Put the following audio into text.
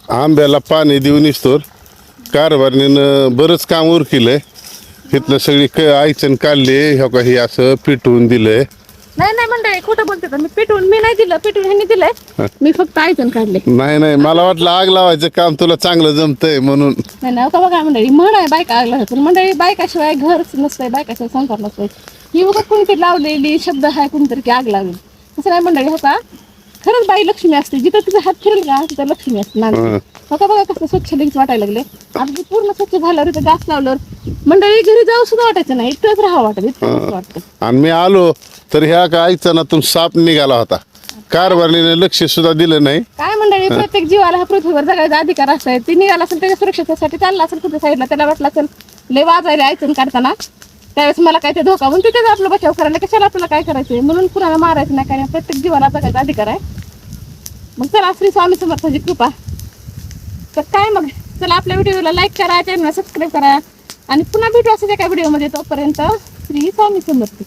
आंब्याला पाणी देऊन इसतोर कारभारणीनं बरंच काम उरकिलंय. इथलं सगळी आयचण काढली ह्या का हे असं पिटवून दिलंय. नाही नाही मंडळी खोटं बोलते तर मी नाही दिलं पिटून ह्यांनी दिलंय. मी फक्त आयजण काढले. नाही मला वाटलं आग लावायचं काम तुला चांगलं जमतंय म्हणून. नाही नाही का बघा मंडळी म्हण आहे बायका आग लावायचं मंडळी बायकाशिवाय घरच नसतंय बायकाशिवाय संसार नसतंय. ही उगाच कोणीतरी लावलेली शब्द आहे कोणीतरी की आग लावली तसं नाही मंडळी. हो का खरंच बाई लक्ष्मी असते जिथं तिचा हात फिरेल का तिथं लक्ष्मी असते नांदते. हो का बघा कसं स्वच्छ लगेच वाटायला लागले. अगदी पूर्ण स्वच्छ झाल्यावर इथं घास लावल्यावर मंडळी घरी जाऊ सुद्धा वाटायचं नाही इतकंच राहावं वाटत इतकं वाटतं. आणि मी आलो तर ह्या का आयचणातून साप निघाला होता. कारभारणीने लक्ष सुद्धा दिलं नाही. काय मंडळी प्रत्येक जीवाला हा पृथ्वीवर जगायचा अधिकार असतोय. ती निघाला असेल त्याच्या सुरक्षेसाठी चालला असेल कुठे साईडला त्याला वाटलं असेल लय वाजायला आयचण काढताना त्यावेळेस मला काय ते धोका म्हणून तिथेच आपलं बचाव करायला कशाला आपल्याला काय करायचंय म्हणून कुणाला मारायचं नाही काय प्रत्येक जीवाला जगायचा अधिकार आहे. मग चला श्री स्वामी समर्थाची कृपा तर काय मग चला आपल्या व्हिडिओला लाईक करा चॅनलला सबस्क्राईब करा आणि पुन्हा भेटू असं एका व्हिडिओमध्ये. तोपर्यंत श्री स्वामी समर्थ.